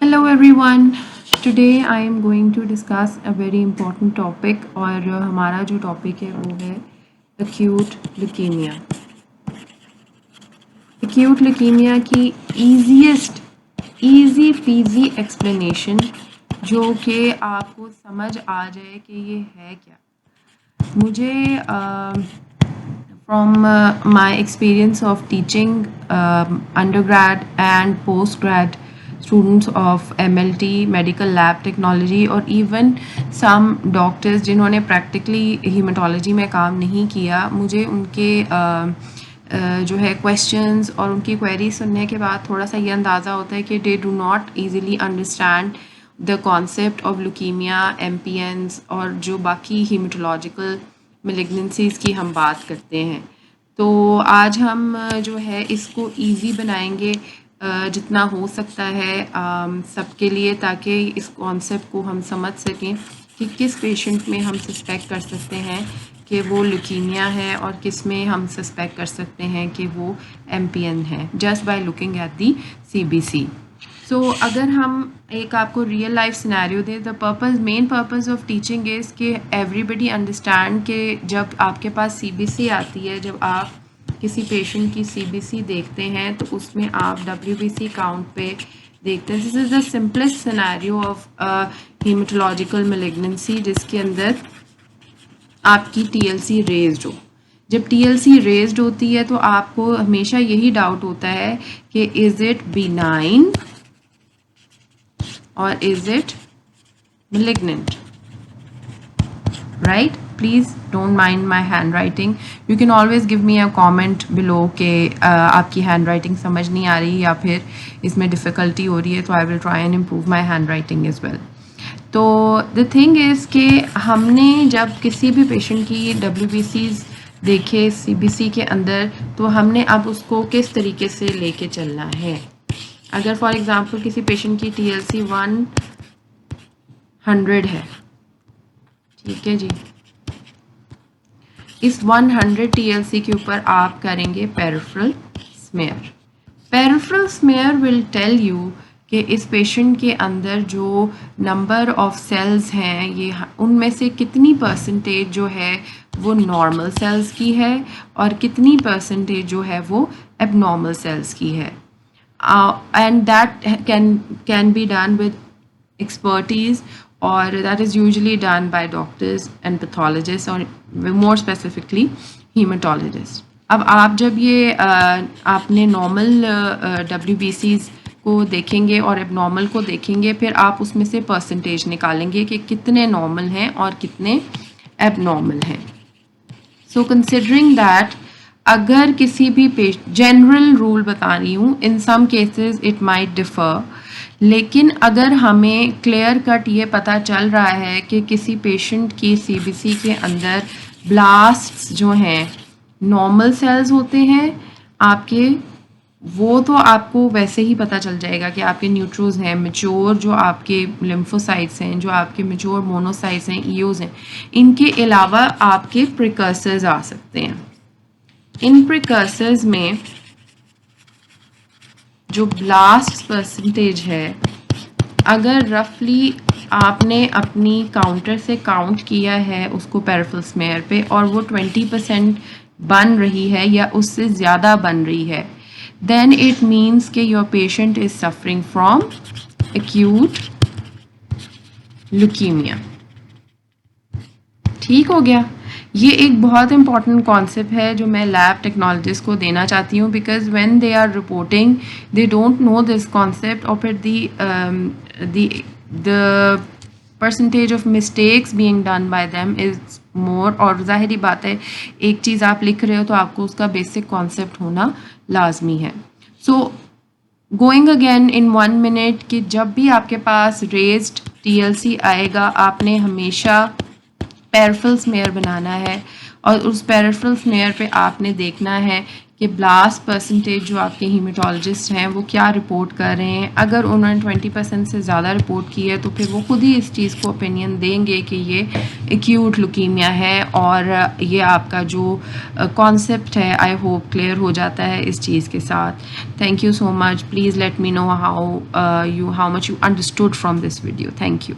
Hello everyone. Today I am going to discuss a very important topic और हमारा जो topic है वो है acute leukemia. Acute leukemia की easy peasy explanation जो कि आपको समझ आ जाए कि ये है क्या. मुझे from my experience of teaching undergrad and postgrad students of MLT medical lab technology और even some doctors जिन्होंने practically hematology में काम नहीं किया, मुझे उनके जो है questions और उनकी queries सुनने के बाद थोड़ा सा ये अंदाज़ा होता है कि they do not easily understand the concept of leukemia, MPNs और जो बाकी hematological malignancies की हम बात करते हैं. तो आज हम जो है इसको इजी बनाएंगे जितना हो सकता है सबके लिए, ताकि इस कॉन्सेप्ट को हम समझ सकें कि किस पेशेंट में हम सस्पेक्ट कर सकते हैं कि वो ल्यूकीमिया है और किस में हम सस्पेक्ट कर सकते हैं कि वो एमपीएन है, just by looking at the CBC. So अगर हम एक आपको रियल लाइफ सिनेरियो दें, the main purpose of teaching is कि एवरीबडी अंडरस्टैंड कि जब आपके पास सीबीसी आती है, जब आप किसी पेशेंट की सीबीसी देखते हैं तो उसमें आप डब्ल्यूबीसी काउंट पे देखते हैं. This is the simplest scenario of haematological malignancy जिसके अंदर आपकी टीएलसी रेज्ड हो. जब टीएलसी रेज्ड होती है तो आपको हमेशा यही डाउट होता है कि is it benign or is it malignant, right? Please don't mind my handwriting. You can always give me a comment below कि आपकी handwriting समझ नहीं आ रही या फिर इसमें difficulty हो रही है, तो I will try and improve my handwriting as well. तो the thing is कि हमने जब किसी भी patient की WBCs देखे CBC के अंदर, तो हमने अब उसको किस तरीके से लेके चलना है. अगर फॉर एग्ज़ाम्पल किसी पेशेंट की टीएलसी 100 है, ठीक है जी, इस 100 टीएलसी के ऊपर आप करेंगे peripheral smear. Peripheral smear will tell you कि इस पेशेंट के अंदर जो नंबर ऑफ सेल्स हैं, ये उनमें से कितनी परसेंटेज जो है वो नॉर्मल सेल्स की है और कितनी परसेंटेज जो है वो एबनॉर्मल सेल्स की है. And that can be done with expertise, or that is usually done by doctors and pathologists, or more specifically hematologists. अब आप जब ये आपने नॉर्मल WBCs को देखेंगे और एबनॉर्मल को देखेंगे, फिर आप उसमें से परसेंटेज निकालेंगे कि कितने नॉर्मल हैं और कितने एबनॉर्मल हैं. सो कंसिडरिंग दैट, अगर किसी भी जनरल रूल बता रही हूँ, in some cases it might differ, लेकिन अगर हमें क्लियर कट ये पता चल रहा है कि किसी पेशेंट की सीबीसी के अंदर ब्लास्ट्स जो हैं नॉर्मल सेल्स होते हैं आपके, वो तो आपको वैसे ही पता चल जाएगा कि आपके न्यूट्रोज हैं, मेच्योर जो आपके लिम्फोसाइट्स हैं, जो आपके मेच्योर मोनोसाइट्स हैं, ईओज हैं. इनके अलावा आपके प्रिकर्सर्स आ सकते हैं. इन प्रिकर्सर्स में जो ब्लास्ट परसेंटेज है, अगर रफली आपने अपनी काउंटर से काउंट किया है उसको पेरिफेरल स्मेयर पे और वो 20% बन रही है या उससे ज़्यादा बन रही है, then it means कि your patient is suffering from acute leukemia. ठीक हो गया. ये एक बहुत इंपॉर्टेंट कॉन्सेप्ट है जो मैं लैब टेक्नोलॉजिस्ट को देना चाहती हूँ, because when they are reporting they don't know this concept, और फिर the percentage of mistakes being done by them is more. और ज़ाहिरी बात है, एक चीज़ आप लिख रहे हो तो आपको उसका बेसिक कॉन्सेप्ट होना लाजमी है. So going again in 1 minute, कि जब भी आपके पास रेज्ड टीएलसी आएगा, आपने हमेशा पेरिफेरल स्मेयर बनाना है और उस पेरिफेरल स्मेयर पे आपने देखना है کہ بلاسٹ پرسنٹیج جو آپ کے ہیمیٹولوجسٹ ہیں وہ کیا رپورٹ کر رہے ہیں. اگر انہوں نے 20% سے زیادہ رپورٹ کی ہے تو پھر وہ خود ہی اس چیز کو اوپینین دیں گے کہ یہ ایکیوٹ لوکیمیا ہے. اور یہ آپ کا جو کانسیپٹ ہے آئی ہوپ کلیئر ہو جاتا ہے اس چیز کے ساتھ. Thank you so much. Please let me know how much you understood from this video. Thank you.